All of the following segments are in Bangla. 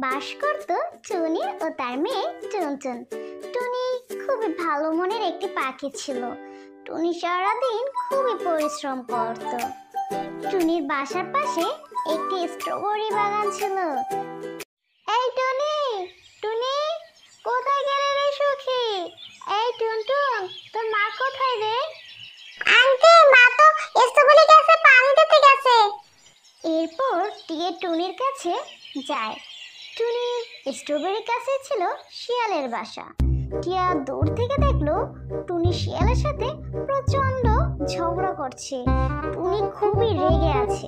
বাস করত টুনি ও তার মেয়ে টুনটুন। টুনি খুবই ভালো মনের একটি পাখি ছিল। টুনি সারাদিন খুবই পরিশ্রম করত। টুনির বাসার পাশে একটি স্ট্রবেরি বাগান ছিল। এই টুনি, টুনি, কোথায় গেলে রে সখী? এই টুনটুন, তোর মা কোথায় রে? আন্টি, মা তো স্ট্রবেরি গাছে পানি দিতে গেছে। এরপর টিয়ে টুনির কাছে যায়। টুনির স্ট্রবেরি গাছে ছিল শিয়ালের বাসা। টিয়া দূর থেকে দেখলো টুনি শিয়ালের সাথে প্রচন্ড ঝগড়া করছে। টুনি খুবই রেগে আছে।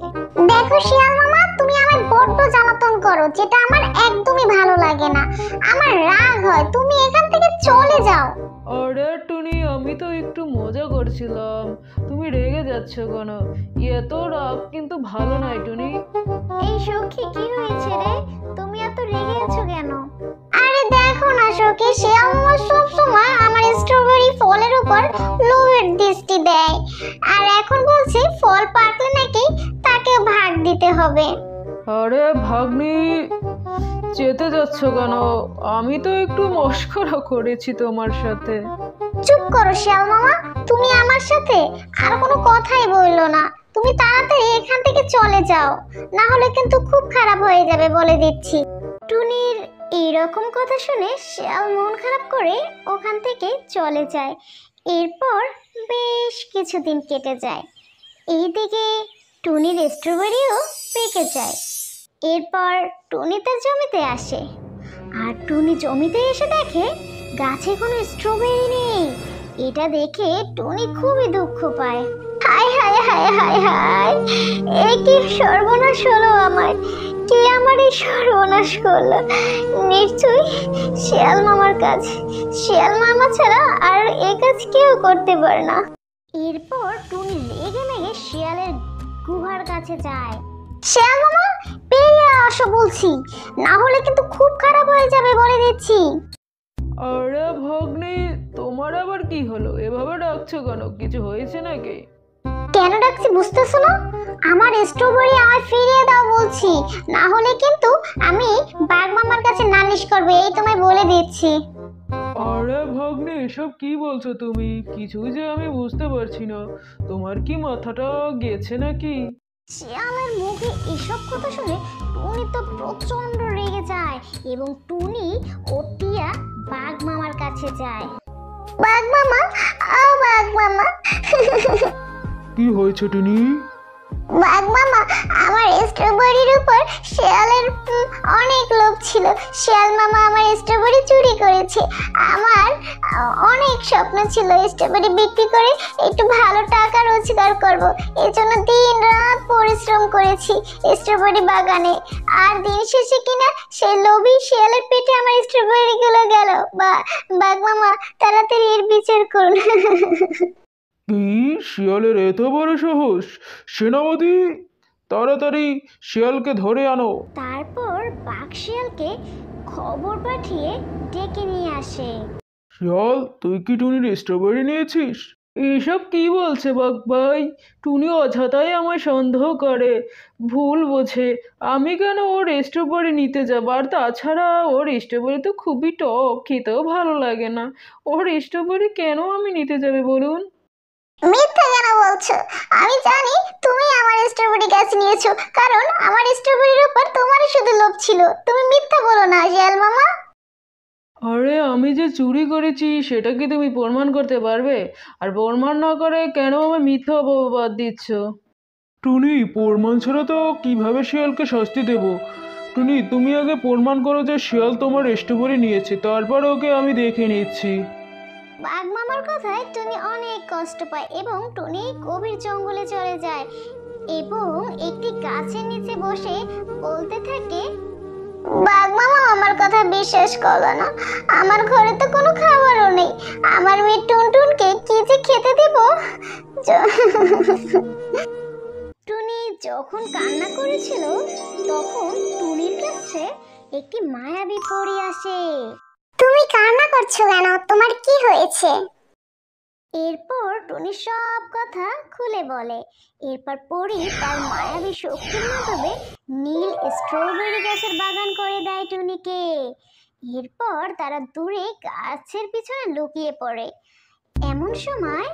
দেখো শিয়াল মামা, তুমি আমার বড্ড জ্বালাতন করো, যেটা আমার একদমই ভালো লাগে না। আমার রাগ হয়, তুমি এখান থেকে চলে যাও। আরে টুনি, আমি তো একটু মজা করছিলাম, তুমি রেগে যাচ্ছ কেন? এত রাগ কিন্তু ভালো নয় টুনি। এই সখী, কি হয়েছে রে? তুমি এত রেগে আছো কেন? আরে দেখো না সখী, শিয়াল মামা সব সময় আমার স্ট্রবেরি ফলের উপর লোভের দৃষ্টি দেয়, আর এখন বলছে ফল পাকলে নাকি তাকে ভাগ দিতে হবে। আরে ভাগ্নি, চেতে যাচ্ছ কেন? আমি তো একটু মস্করা করেছি তোমার সাথে। চুপ করো শিয়াল মামা, তুমি আমার সাথে আর কোনো কথাই বললো না। তুমি তাড়াতাড়ি এখান থেকে চলে যাও, না হলে কিন্তু খুব খারাপ হয়ে যাবে বলে দিচ্ছি। টুনির এইরকম কথা শুনে শিয়াল মন খারাপ করে ওখান থেকে চলে যায়। এরপর বেশ কিছুদিন কেটে যায়। এইদিকে টুনির স্ট্রবেরিও পেকে যায়। এরপর টুনি তার জমিতে আসে, আর টুনি জমিতে এসে দেখে গাছে কোনো স্ট্রবেরি নেই। এটা দেখে টুনি খুবই দুঃখ পায়। হায় হায় হায় হায় হায়, এ কি সর্বনাশ হলো আমার! কে আমার এই সর্বনাশ করলো? নিশ্চয়ই শিয়াল মামার কাজ। শিয়াল মামা ছাড়া আর এ কাজ কেউ করতে পারে না। এরপর টুনি রেগে মেগে শিয়ালের গুহার কাছে যায়। শিয়াল মামা, বেরিয়ে আসো বলছি, না হলে কিন্তু খুব খারাপ হয়ে যাবে বলে দিচ্ছি। আরে ভাগ্নি, তোমার আবার কি হলো? এভাবে ডাকছো কেন? কিছু হয়েছে নাকি? কেন ডাকছি বুঝতেছো না? আমার স্ট্রবেরি আমার ফিরিয়ে দাও বলছি, না হলে কিন্তু আমি বাঘ মামার কাছে নালিশ করবে, এই তোমায় বলে দিচ্ছি। আরে ভাগ্নি, এসব কি বলছো তুমি? কিছুই যে আমি বুঝতে পারছি না। তোমার কি মাথাটা গেছে নাকি? শিয়ালের মুখে এসব কথা শুনে টুনি তো প্রচন্ড রেগে যায়, এবং টুনি ও টিয়া বাঘ মামার কাছে যায়। বাঘ মামা, ও বাঘ মামা। কি হয়েছে টুনি? বাঘ মামা, আমার স্ট্রবেরির উপর শিয়ালের অনেক লোভ ছিল। শিয়াল মামা আমার স্ট্রবেরি চুরি করেছে। আমার অনেক স্বপ্ন ছিল স্ট্রবেরি বিক্রি করে একটু ভালো টাকা রোজগার করব। এই জন্য দিন রাত পরিশ্রম করেছি স্ট্রবেরি বাগানে, আর দিন শেষে কিনা সেই লোভী শিয়ালের পেটে আমার স্ট্রবেরি গুলো গেল। বাঘ মামা, তাড়াতাড়ি এর বিচার করুন। কি? শিয়ালের এত বড় সাহস! সেনাপতি, তাড়াতাড়ি শিয়ালকে ধরে আনো। তারপর বাঘ শিয়ালকে খবর পাঠিয়ে ডেকে নিয়ে আসে। শিয়াল, তুই কি টুনির স্ট্রবেরি নিয়েছিস? এসব কি বলছে বাঘ ভাই? টুনি অযথাই আমায় সন্দেহ করে, ভুল বোঝে। আমি কেন ওর স্ট্রবেরি নিতে যাব? আর তাছাড়া ওর স্ট্রবেরি তো খুবই টক, খেতেও ভালো লাগে না। ওর স্ট্রবেরি কেন আমি নিতে যাবে বলুন? মিথ্যা কেন বলছো? আমি জানি তুমি আমার স্ট্রবেরি গাছ নিয়েছো, কারণ আমার স্ট্রবেরির উপর তোমারই শুধু লোভ ছিল। তুমি মিথ্যা বলো না শিয়াল মামা। আরে আমি যে চুরি করেছি সেটা কি তুমি প্রমাণ করতে পারবে? আর প্রমাণ না করে কেন আমায় মিথ্যা অপবাদ দিচ্ছ? টুনি, প্রমাণ ছাড়া তো কিভাবে শিয়ালকে শাস্তি দেব? টুনি, তুমি আগে প্রমাণ করো যে শিয়াল তোমার স্ট্রবেরি নিয়েছে, তারপর ওকে আমি দেখে নিচ্ছি। বাঘ মামার কথায় টুনি অনেক কষ্ট পায় এবং টুনি গভীর জঙ্গলে চলে যায় এবং একটি গাছের নিচে বসে বলতে থাকে, বাঘ মামা আমার কথা বিশ্বাস করলো না। আমার ঘরে তো কোনো খাবারও নেই। আমার মেয়ে টুনটুনকে কি যে খেতে দেব। টুনি যখন কান্না করেছিল তখন টুনির কাছে একটি মায়াবী পরী আসে। তুমি কান্না করছো কেন? তোমার কি হয়েছে? এরপর টুনি সব কথা খুলে বলে। এরপর পরী তার মায়াবী শক্তির মাধ্যমে নীল স্ট্রবেরি গাছের বাগান করে দেয় টুনিকে। এরপর তারা দূরে গাছের পিছনে লুকিয়ে পড়ে। এমন সময়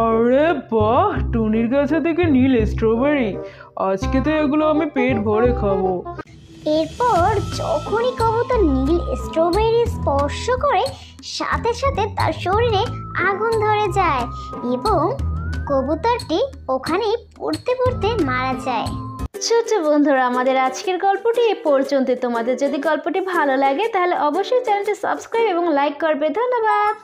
আরে বাহ, টুনির কাছে থেকে নীল স্ট্রবেরি, আজকে তো এগুলো আমি পেট ভরে খাবো। এরপর যখনই কবুতর নীল স্ট্রবেরি স্পর্শ করে সাথে সাথে তার শরীরে আগুন ধরে যায় এবং কবুতরটি ওখানেই পড়তে পড়তে মারা যায়। ছোট বন্ধুরা, আমাদের আজকের গল্পটি এ পর্যন্ত। তোমাদের যদি গল্পটি ভালো লাগে তাহলে অবশ্যই চ্যানেলটি সাবস্ক্রাইব এবং লাইক করবে। ধন্যবাদ।